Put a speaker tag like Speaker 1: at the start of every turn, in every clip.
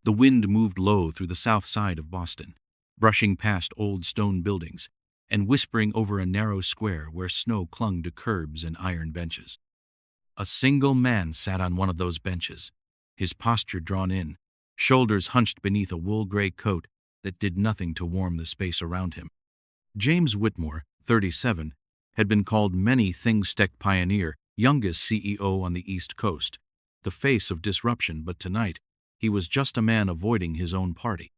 Speaker 1: The wind moved low through the south side of Boston, brushing past old stone buildings and whispering over a narrow square where snow clung to curbs and iron benches. A single man sat on one of those benches, his posture drawn in, shoulders hunched beneath a wool-gray coat that did nothing to warm the space around him. James Whitmore, 37, had been called many things tech pioneer, youngest CEO on the East Coast, the face of disruption, but tonight he was just a man avoiding his own party.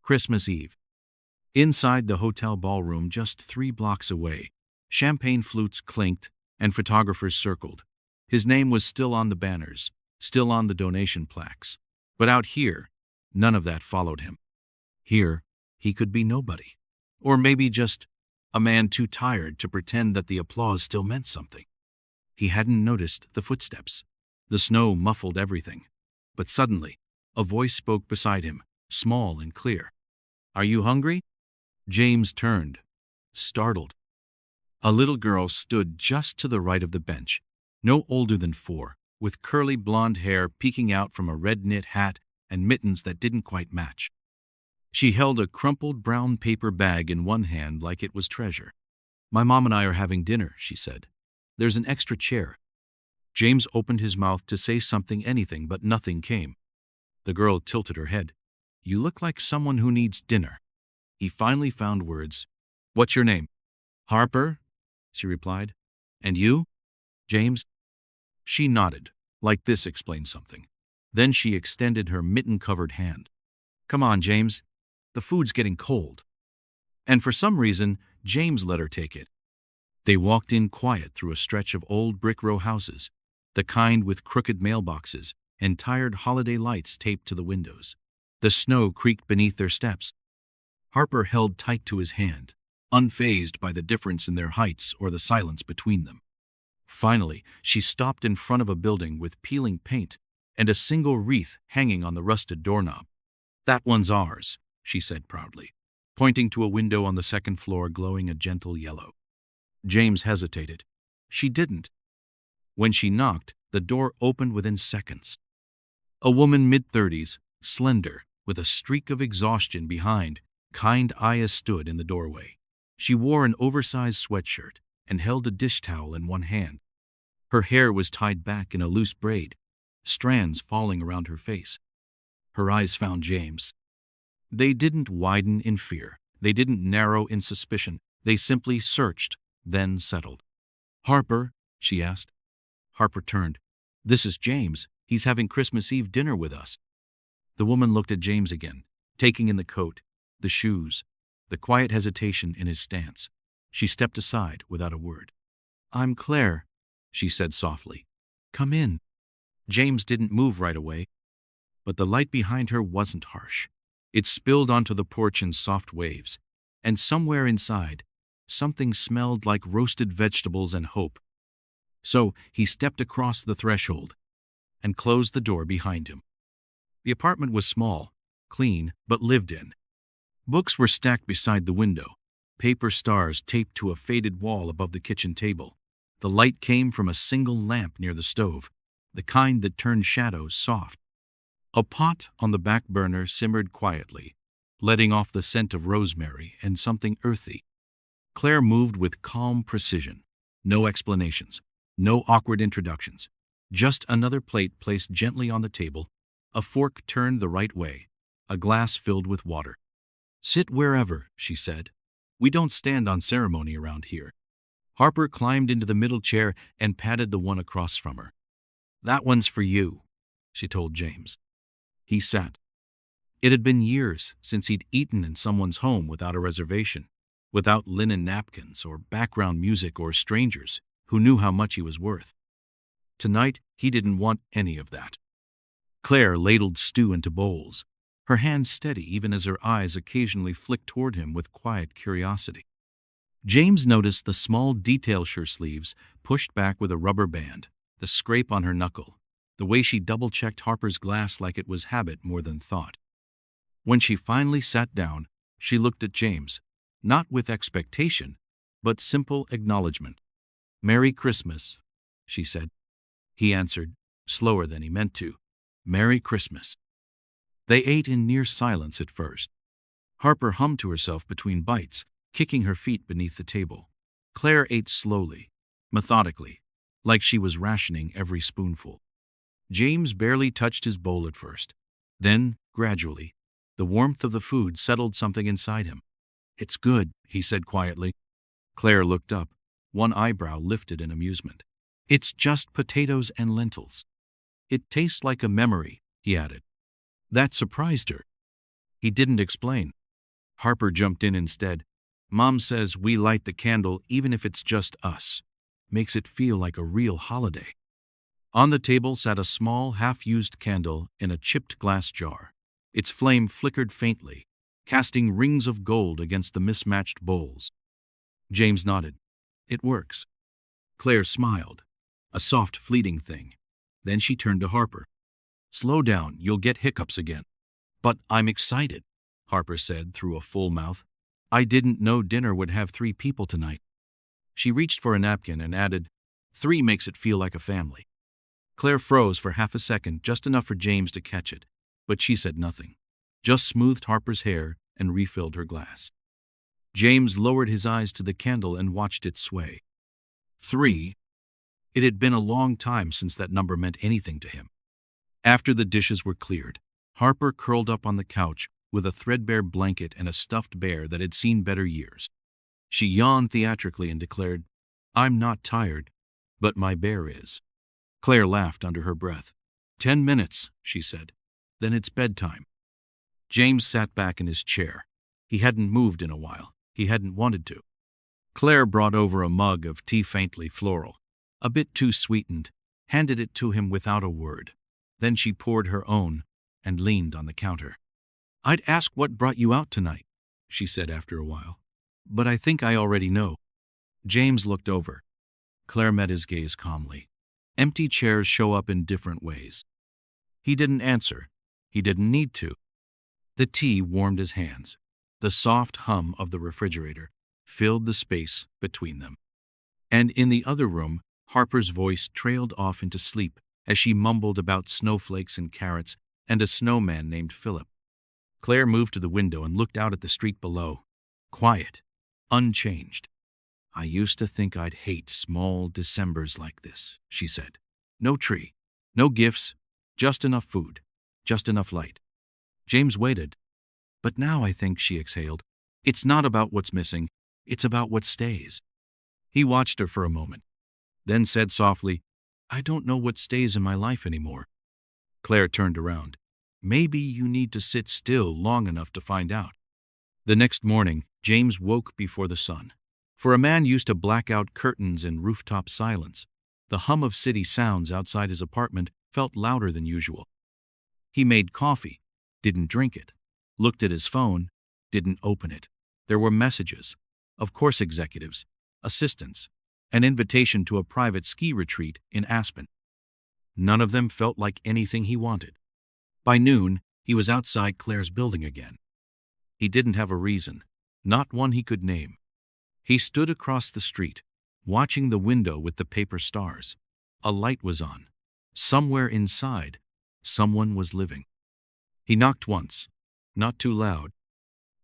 Speaker 1: Christmas Eve. Inside the hotel ballroom just 3 blocks away, champagne flutes clinked and photographers circled. His name was still on the banners, still on the donation plaques. But out here, none of that followed him. Here, he could be nobody. Or maybe just a man too tired to pretend that the applause still meant something. He hadn't noticed the footsteps. The snow muffled everything. But suddenly, a voice spoke beside him, small and clear. "Are you hungry?" James turned, startled. A little girl stood just to the right of the bench, no older than 4, with curly blonde hair peeking out from a red knit hat and mittens that didn't quite match. She held a crumpled brown paper bag in one hand like it was treasure. "My mom and I are having dinner," she said. "There's an extra chair." James opened his mouth to say something, anything, but nothing came. The girl tilted her head. "You look like someone who needs dinner." He finally found words. "What's your name?" "Harper," she replied. "And you?" "James." She nodded, like this explained something. Then she extended her mitten-covered hand. "Come on, James. The food's getting cold." And for some reason, James let her take it. They walked in quiet through a stretch of old brick row houses, the kind with crooked mailboxes and tired holiday lights taped to the windows. The snow creaked beneath their steps. Harper held tight to his hand, unfazed by the difference in their heights or the silence between them. Finally, she stopped in front of a building with peeling paint and a single wreath hanging on the rusted doorknob. "That one's ours," she said proudly, pointing to a window on the second floor glowing a gentle yellow. James hesitated. She didn't. When she knocked, the door opened within seconds. A woman mid-30s, slender, with a streak of exhaustion behind, kind eyes stood in the doorway. She wore an oversized sweatshirt and held a dish towel in one hand. Her hair was tied back in a loose braid, strands falling around her face. Her eyes found James. They didn't widen in fear. They didn't narrow in suspicion. They simply searched, then settled. "Harper?" she asked. Harper turned. "This is James. He's having Christmas Eve dinner with us." The woman looked at James again, taking in the coat, the shoes, the quiet hesitation in his stance. She stepped aside without a word. "I'm Claire," she said softly. "Come in." James didn't move right away, but the light behind her wasn't harsh. It spilled onto the porch in soft waves, and somewhere inside, something smelled like roasted vegetables and hope. So he stepped across the threshold and closed the door behind him. The apartment was small, clean, but lived in. Books were stacked beside the window, paper stars taped to a faded wall above the kitchen table. The light came from a single lamp near the stove, the kind that turned shadows soft. A pot on the back burner simmered quietly, letting off the scent of rosemary and something earthy. Claire moved with calm precision. No explanations, no awkward introductions. Just another plate placed gently on the table, a fork turned the right way, a glass filled with water. "Sit wherever," she said. "We don't stand on ceremony around here." Harper climbed into the middle chair and patted the one across from her. "That one's for you," she told James. He sat. It had been years since he'd eaten in someone's home without a reservation, without linen napkins or background music or strangers who knew how much he was worth. Tonight, he didn't want any of that. Claire ladled stew into bowls, her hands steady even as her eyes occasionally flicked toward him with quiet curiosity. James noticed the small detail shirt sleeves pushed back with a rubber band, the scrape on her knuckle, the way she double-checked Harper's glass like it was habit more than thought. When she finally sat down, she looked at James, not with expectation, but simple acknowledgement. "Merry Christmas," she said. He answered, slower than he meant to, "Merry Christmas." They ate in near silence at first. Harper hummed to herself between bites, kicking her feet beneath the table. Claire ate slowly, methodically, like she was rationing every spoonful. James barely touched his bowl at first. Then, gradually, the warmth of the food settled something inside him. "It's good," he said quietly. Claire looked up, one eyebrow lifted in amusement. "It's just potatoes and lentils." "It tastes like a memory," he added. That surprised her. He didn't explain. Harper jumped in instead. "Mom says we light the candle even if it's just us. Makes it feel like a real holiday." On the table sat a small, half-used candle in a chipped glass jar. Its flame flickered faintly, casting rings of gold against the mismatched bowls. James nodded. "It works." Claire smiled. A soft, fleeting thing. Then she turned to Harper. "Slow down, you'll get hiccups again." "But I'm excited," Harper said through a full mouth. "I didn't know dinner would have 3 people tonight." She reached for a napkin and added, "3 makes it feel like a family." Claire froze for half a second, just enough for James to catch it, but she said nothing, just smoothed Harper's hair and refilled her glass. James lowered his eyes to the candle and watched it sway. 3. It had been a long time since that number meant anything to him. After the dishes were cleared, Harper curled up on the couch with a threadbare blanket and a stuffed bear that had seen better years. She yawned theatrically and declared, "I'm not tired, but my bear is." Claire laughed under her breath. 10 minutes, she said. "Then it's bedtime." James sat back in his chair. He hadn't moved in a while. He hadn't wanted to. Claire brought over a mug of tea faintly floral, a bit too sweetened, handed it to him without a word. Then she poured her own and leaned on the counter. "I'd ask what brought you out tonight," she said after a while. "But I think I already know." James looked over. Claire met his gaze calmly. Empty chairs show up in different ways. He didn't answer. He didn't need to. The tea warmed his hands. The soft hum of the refrigerator filled the space between them. And in the other room, Harper's voice trailed off into sleep as she mumbled about snowflakes and carrots and a snowman named Philip. Claire moved to the window and looked out at the street below. Quiet, unchanged. "I used to think I'd hate small Decembers like this," she said. "No tree, no gifts, just enough food, just enough light." James waited. "But now I think," she exhaled, "it's not about what's missing, it's about what stays." He watched her for a moment, then said softly, "I don't know what stays in my life anymore." Claire turned around. "Maybe you need to sit still long enough to find out." The next morning, James woke before the sun. For a man used to blackout curtains and rooftop silence, the hum of city sounds outside his apartment felt louder than usual. He made coffee, didn't drink it, looked at his phone, didn't open it. There were messages, of course executives, assistants, an invitation to a private ski retreat in Aspen. None of them felt like anything he wanted. By noon, he was outside Claire's building again. He didn't have a reason, not one he could name. He stood across the street, watching the window with the paper stars. A light was on. Somewhere inside, someone was living. He knocked once, not too loud.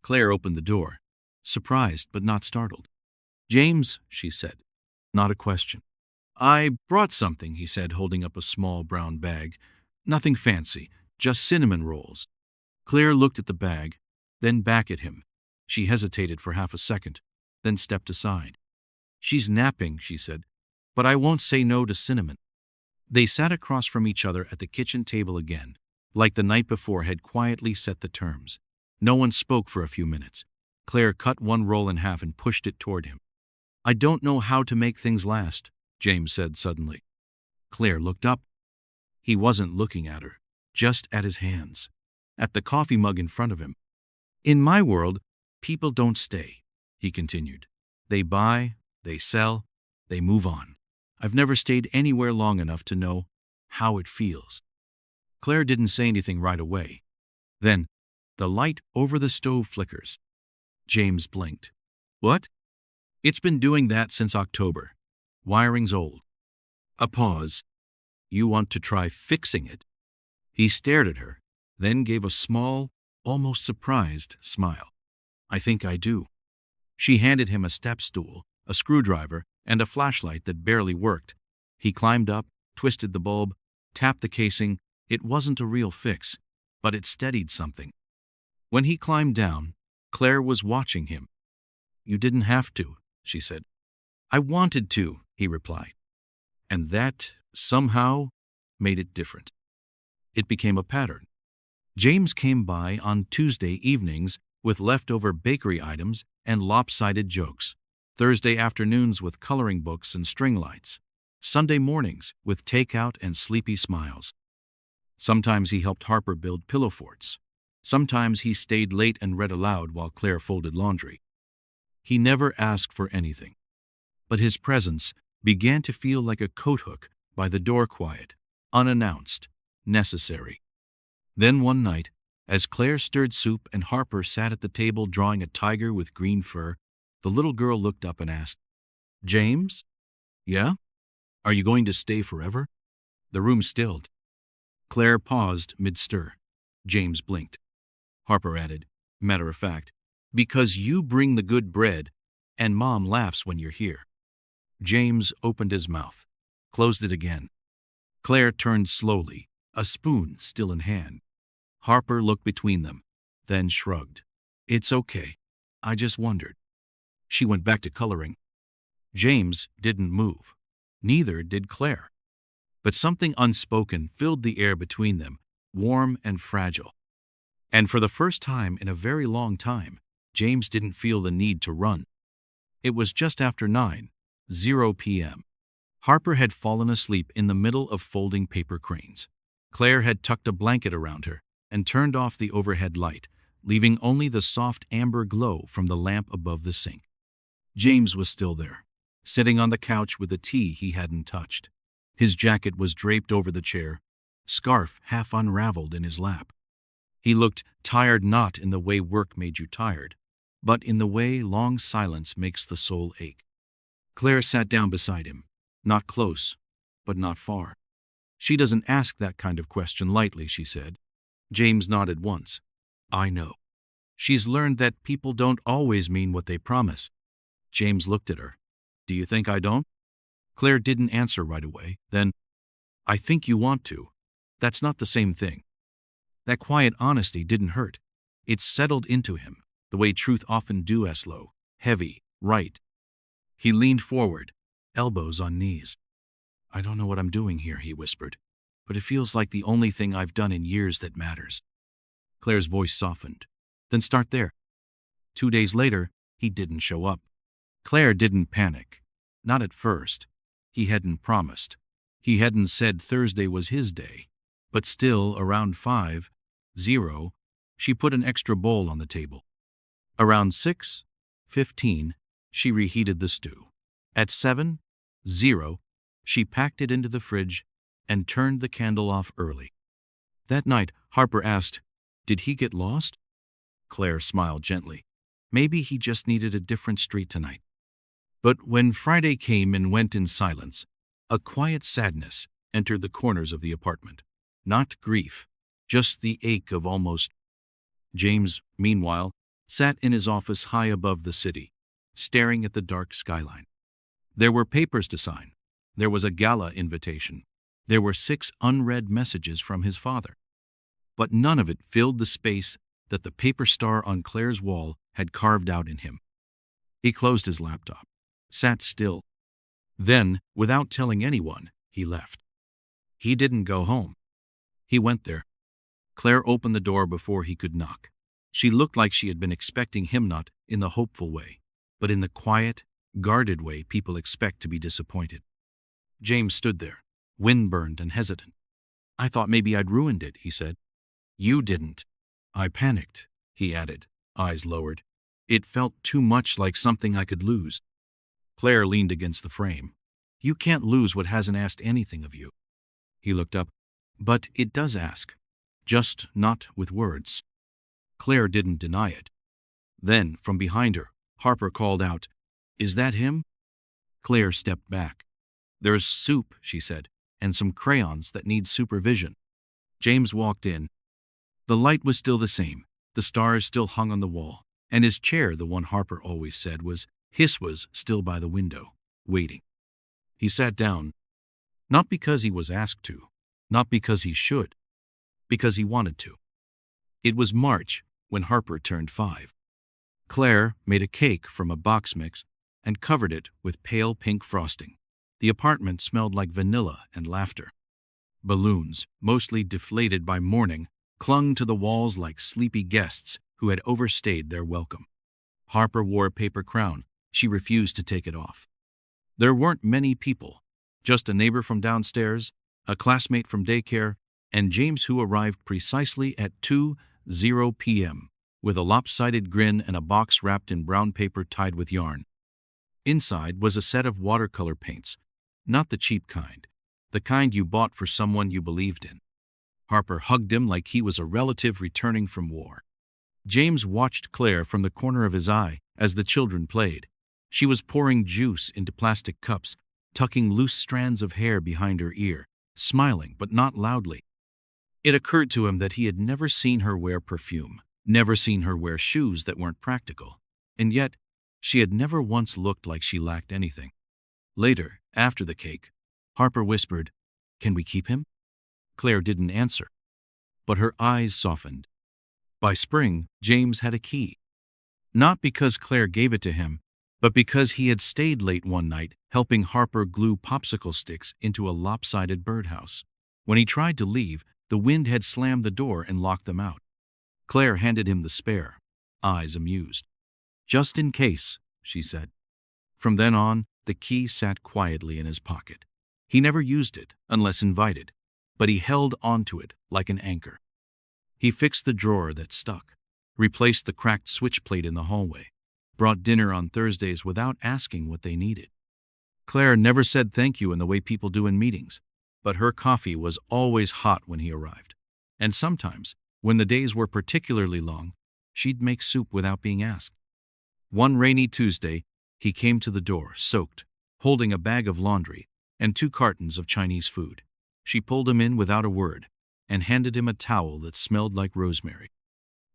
Speaker 1: Claire opened the door, surprised but not startled. "James," she said. Not a question. "I brought something," he said, holding up a small brown bag. "Nothing fancy, just cinnamon rolls." Claire looked at the bag, then back at him. She hesitated for half a second, then stepped aside. "She's napping," she said, "but I won't say no to cinnamon." They sat across from each other at the kitchen table again, like the night before had quietly set the terms. No one spoke for a few minutes. Claire cut one roll in half and pushed it toward him. "I don't know how to make things last," James said suddenly. Claire looked up. He wasn't looking at her, just at his hands, at the coffee mug in front of him. "In my world, people don't stay," he continued. "They buy, they sell, they move on. I've never stayed anywhere long enough to know how it feels." Claire didn't say anything right away. Then, the light over the stove flickers. James blinked. "What?" "It's been doing that since October. Wiring's old." A pause. "You want to try fixing it?" He stared at her, then gave a small, almost surprised smile. "I think I do." She handed him a step stool, a screwdriver, and a flashlight that barely worked. He climbed up, twisted the bulb, tapped the casing. It wasn't a real fix, but it steadied something. When he climbed down, Claire was watching him. "You didn't have to," she said. "I wanted to," he replied. And that, somehow, made it different. It became a pattern. James came by on Tuesday evenings with leftover bakery items and lopsided jokes, Thursday afternoons with coloring books and string lights, Sunday mornings with takeout and sleepy smiles. Sometimes he helped Harper build pillow forts. Sometimes he stayed late and read aloud while Claire folded laundry. He never asked for anything, but his presence began to feel like a coat hook by the door, quiet, unannounced, necessary. Then one night, as Claire stirred soup and Harper sat at the table drawing a tiger with green fur, the little girl looked up and asked, "James? Yeah? Are you going to stay forever?" The room stilled. Claire paused mid-stir. James blinked. Harper added, matter of fact, "Because you bring the good bread, and Mom laughs when you're here." James opened his mouth, closed it again. Claire turned slowly, a spoon still in hand. Harper looked between them, then shrugged. "It's okay. I just wondered." She went back to coloring. James didn't move. Neither did Claire. But something unspoken filled the air between them, warm and fragile. And for the first time in a very long time, James didn't feel the need to run. It was just after 9:00 p.m. Harper had fallen asleep in the middle of folding paper cranes. Claire had tucked a blanket around her and turned off the overhead light, leaving only the soft amber glow from the lamp above the sink. James was still there, sitting on the couch with a tea he hadn't touched. His jacket was draped over the chair, scarf half unraveled in his lap. He looked tired, not in the way work made you tired, but in the way long silence makes the soul ache. Claire sat down beside him, not close, but not far. "She doesn't ask that kind of question lightly," she said. James nodded once. "I know. She's learned that people don't always mean what they promise." James looked at her. "Do you think I don't?" Claire didn't answer right away. Then, "I think you want to. That's not the same thing." That quiet honesty didn't hurt. It settled into him, the way truth often do, as slow, heavy, right. He leaned forward, elbows on knees. "I don't know what I'm doing here," he whispered, "but it feels like the only thing I've done in years that matters." Claire's voice softened. "Then start there." 2 days later, he didn't show up. Claire didn't panic. Not at first. He hadn't promised. He hadn't said Thursday was his day. But still, around 5:00, she put an extra bowl on the table. Around 6:15, she reheated the stew. At 7:00, she packed it into the fridge and turned the candle off early. That night, Harper asked, "Did he get lost?" Claire smiled gently. "Maybe he just needed a different street tonight." But when Friday came and went in silence, a quiet sadness entered the corners of the apartment. Not grief, just the ache of almost. James, meanwhile, sat in his office high above the city, staring at the dark skyline. There were papers to sign. There was a gala invitation. There were 6 unread messages from his father. But none of it filled the space that the paper star on Claire's wall had carved out in him. He closed his laptop, sat still. Then, without telling anyone, he left. He didn't go home. He went there. Claire opened the door before he could knock. She looked like she had been expecting him, not in the hopeful way, but in the quiet, guarded way people expect to be disappointed. James stood there, wind-burned and hesitant. "I thought maybe I'd ruined it," he said. "You didn't." "I panicked," he added, eyes lowered. "It felt too much like something I could lose." Claire leaned against the frame. "You can't lose what hasn't asked anything of you." He looked up. "But it does ask. Just not with words." Claire didn't deny it. Then, from behind her, Harper called out, "Is that him?" Claire stepped back. "There's soup," she said, "and some crayons that need supervision." James walked in. The light was still the same, the stars still hung on the wall, and his chair, the one Harper always said was his, was still by the window, waiting. He sat down, not because he was asked to, not because he should, because he wanted to. It was March when Harper turned 5. Claire made a cake from a box mix and covered it with pale pink frosting. The apartment smelled like vanilla and laughter. Balloons, mostly deflated by morning, clung to the walls like sleepy guests who had overstayed their welcome. Harper wore a paper crown. She refused to take it off. There weren't many people, just a neighbor from downstairs, a classmate from daycare, and James, who arrived precisely at 2:00 p.m. with a lopsided grin and a box wrapped in brown paper tied with yarn. Inside was a set of watercolor paints, not the cheap kind, the kind you bought for someone you believed in. Harper hugged him like he was a relative returning from war. James watched Claire from the corner of his eye as the children played. She was pouring juice into plastic cups, tucking loose strands of hair behind her ear, smiling but not loudly. It occurred to him that he had never seen her wear perfume, never seen her wear shoes that weren't practical, and yet she had never once looked like she lacked anything. Later, after the cake, Harper whispered, "Can we keep him?" Claire didn't answer, but her eyes softened. By spring, James had a key. Not because Claire gave it to him, but because he had stayed late one night helping Harper glue popsicle sticks into a lopsided birdhouse. When he tried to leave, the wind had slammed the door and locked them out. Claire handed him the spare, eyes amused. "Just in case," she said. From then on, the key sat quietly in his pocket. He never used it unless invited, but he held onto it like an anchor. He fixed the drawer that stuck, replaced the cracked switch plate in the hallway, brought dinner on Thursdays without asking what they needed. Claire never said thank you in the way people do in meetings, but her coffee was always hot when he arrived. And sometimes, when the days were particularly long, she'd make soup without being asked. One rainy Tuesday, he came to the door, soaked, holding a bag of laundry and 2 cartons of Chinese food. She pulled him in without a word and handed him a towel that smelled like rosemary.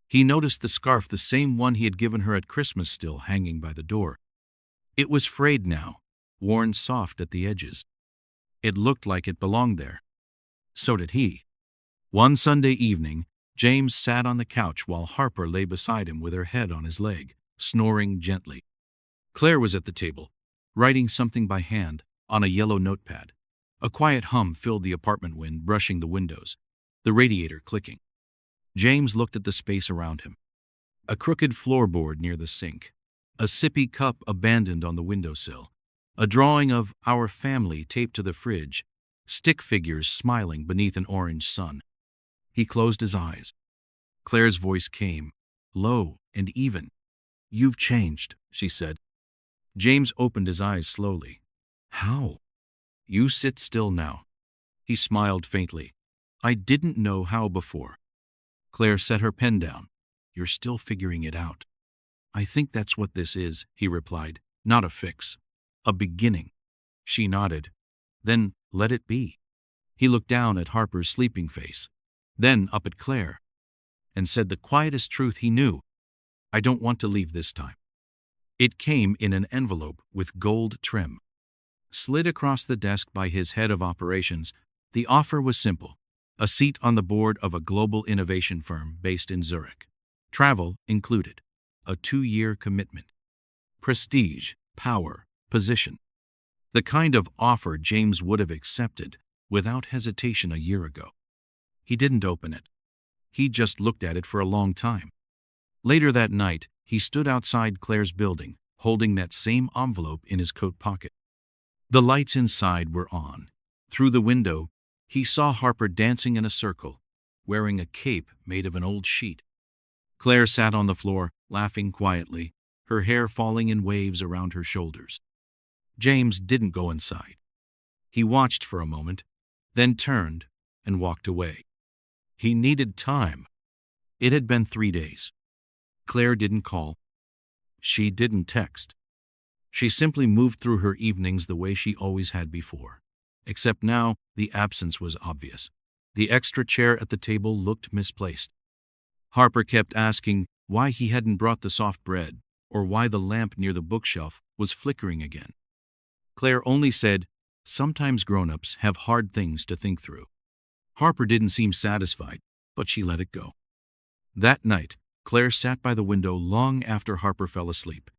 Speaker 1: He noticed the scarf, the same one he had given her at Christmas, still hanging by the door. It was frayed now, worn soft at the edges. It looked like it belonged there. So did he. One Sunday evening, James sat on the couch while Harper lay beside him with her head on his leg, snoring gently. Claire was at the table, writing something by hand on a yellow notepad. A quiet hum filled the apartment wind, brushing the windows, the radiator clicking. James looked at the space around him. A crooked floorboard near the sink, a sippy cup abandoned on the windowsill, a drawing of our family taped to the fridge, stick figures smiling beneath an orange sun. He closed his eyes. Claire's voice came, low and even. "You've changed," she said. James opened his eyes slowly. "How?" "You sit still now." He smiled faintly. "I didn't know how before." Claire set her pen down. "You're still figuring it out." "I think that's what this is," he replied. "Not a fix. A beginning." She nodded. "Then let it be." He looked down at Harper's sleeping face, then up at Claire, and said the quietest truth he knew. "I don't want to leave this time." It came in an envelope with gold trim. Slid across the desk by his head of operations, the offer was simple: a seat on the board of a global innovation firm based in Zurich. Travel included. A 2-year commitment. Prestige, power, position. The kind of offer James would have accepted without hesitation a year ago. He didn't open it. He just looked at it for a long time. Later that night, he stood outside Claire's building, holding that same envelope in his coat pocket. The lights inside were on. Through the window, he saw Harper dancing in a circle, wearing a cape made of an old sheet. Claire sat on the floor, laughing quietly, her hair falling in waves around her shoulders. James didn't go inside. He watched for a moment, then turned and walked away. He needed time. It had been 3 days. Claire didn't call. She didn't text. She simply moved through her evenings the way she always had before. Except now, the absence was obvious. The extra chair at the table looked misplaced. Harper kept asking why he hadn't brought the soft bread, or why the lamp near the bookshelf was flickering again. Claire only said, "Sometimes grown-ups have hard things to think through." Harper didn't seem satisfied, but she let it go. That night, Claire sat by the window long after Harper fell asleep,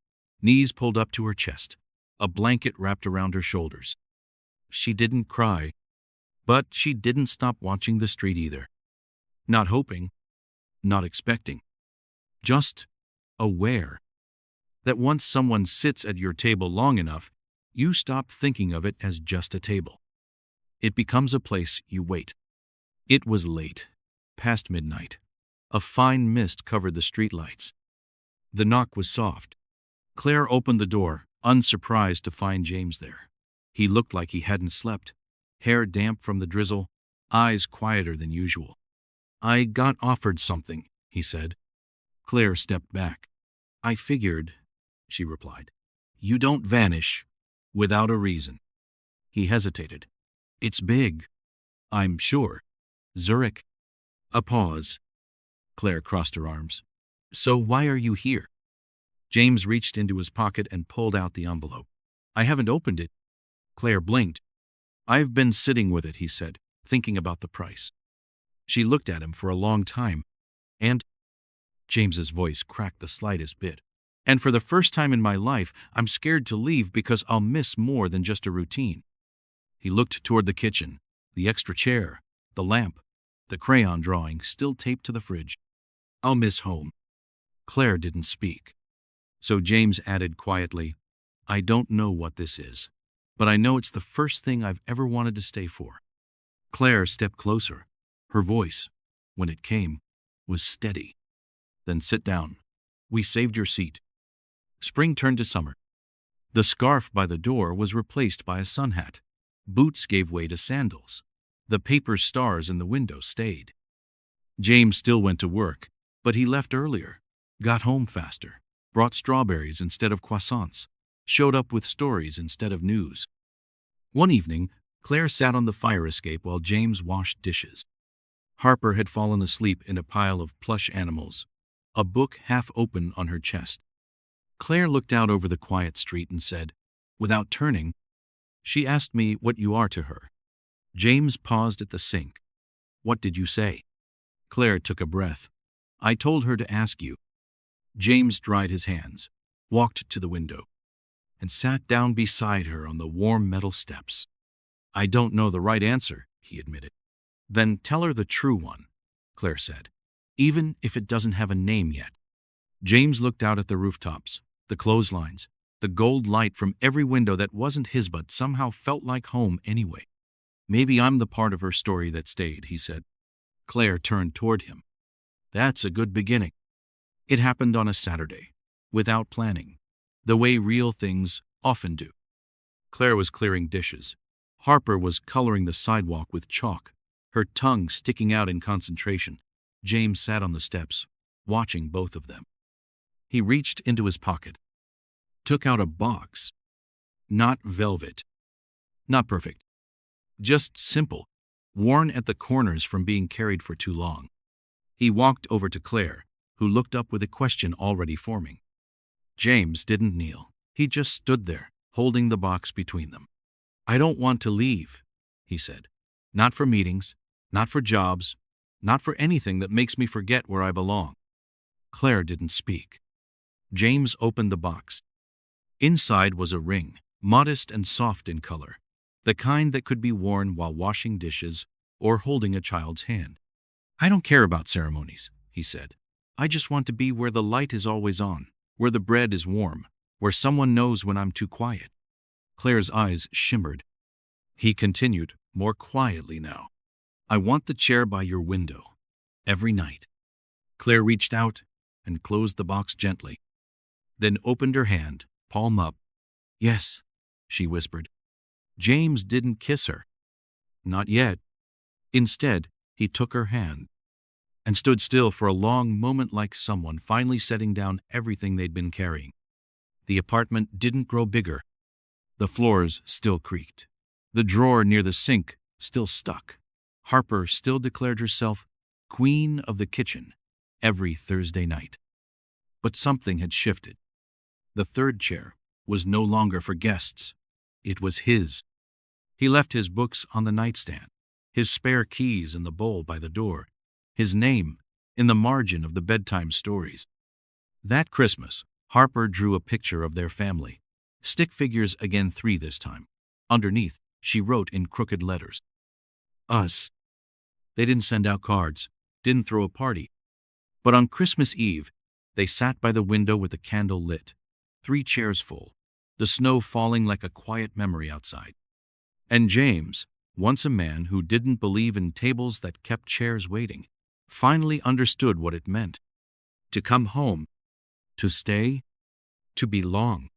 Speaker 1: knees pulled up to her chest, a blanket wrapped around her shoulders. She didn't cry, but she didn't stop watching the street either. Not hoping, not expecting, just aware that once someone sits at your table long enough, you stop thinking of it as just a table. It becomes a place you wait. It was late, past midnight. A fine mist covered the streetlights. The knock was soft. Claire opened the door, unsurprised to find James there. He looked like he hadn't slept, hair damp from the drizzle, eyes quieter than usual. "I got offered something," he said. Claire stepped back. "I figured," she replied. "You don't vanish without a reason." He hesitated. "It's big, I'm sure. Zurich." A pause. Claire crossed her arms. "So why are you here?" James reached into his pocket and pulled out the envelope. "I haven't opened it." Claire blinked. "I've been sitting with it," he said, "thinking about the price." She looked at him for a long time, and James's voice cracked the slightest bit. "And for the first time in my life, I'm scared to leave because I'll miss more than just a routine." He looked toward the kitchen, the extra chair, the lamp, the crayon drawing still taped to the fridge. "I'll miss home." Claire didn't speak. So James added quietly, "I don't know what this is, but I know it's the first thing I've ever wanted to stay for." Claire stepped closer. Her voice, when it came, was steady. "Then sit down. We saved your seat." Spring turned to summer. The scarf by the door was replaced by a sun hat. Boots gave way to sandals. The paper stars in the window stayed. James still went to work, but he left earlier, got home faster, brought strawberries instead of croissants, showed up with stories instead of news. One evening, Claire sat on the fire escape while James washed dishes. Harper had fallen asleep in a pile of plush animals, a book half open on her chest. Claire looked out over the quiet street and said, without turning, "She asked me what you are to her." James paused at the sink. "What did you say?" Claire took a breath. "I told her to ask you." James dried his hands, walked to the window, and sat down beside her on the warm metal steps. "I don't know the right answer," he admitted. "Then tell her the true one," Claire said, "even if it doesn't have a name yet." James looked out at the rooftops, the clotheslines, the gold light from every window that wasn't his but somehow felt like home anyway. "Maybe I'm the part of her story that stayed," he said. Claire turned toward him. "That's a good beginning." It happened on a Saturday, without planning, the way real things often do. Claire was clearing dishes. Harper was coloring the sidewalk with chalk, her tongue sticking out in concentration. James sat on the steps, watching both of them. He reached into his pocket, took out a box. Not velvet. Not perfect. Just simple, worn at the corners from being carried for too long. He walked over to Claire, who looked up with a question already forming. James didn't kneel. He just stood there, holding the box between them. "I don't want to leave," he said. "Not for meetings, not for jobs, not for anything that makes me forget where I belong." Claire didn't speak. James opened the box. Inside was a ring, modest and soft in color, the kind that could be worn while washing dishes or holding a child's hand. "I don't care about ceremonies," he said. "I just want to be where the light is always on, where the bread is warm, where someone knows when I'm too quiet." Claire's eyes shimmered. He continued, more quietly now. "I want the chair by your window, every night." Claire reached out and closed the box gently, then opened her hand, palm up. "Yes," she whispered. James didn't kiss her. Not yet. Instead, he took her hand and stood still for a long moment like someone finally setting down everything they'd been carrying. The apartment didn't grow bigger. The floors still creaked. The drawer near the sink still stuck. Harper still declared herself queen of the kitchen, every Thursday night. But something had shifted. The third chair was no longer for guests. It was his. He left his books on the nightstand, his spare keys in the bowl by the door, his name in the margin of the bedtime stories. That Christmas, Harper drew a picture of their family. Stick figures again, 3 this time. Underneath, she wrote in crooked letters, "Us." They didn't send out cards, didn't throw a party. But on Christmas Eve, they sat by the window with the candle lit, 3 chairs full, the snow falling like a quiet memory outside. And James, once a man who didn't believe in tables that kept chairs waiting, finally understood what it meant to come home, to stay, to belong.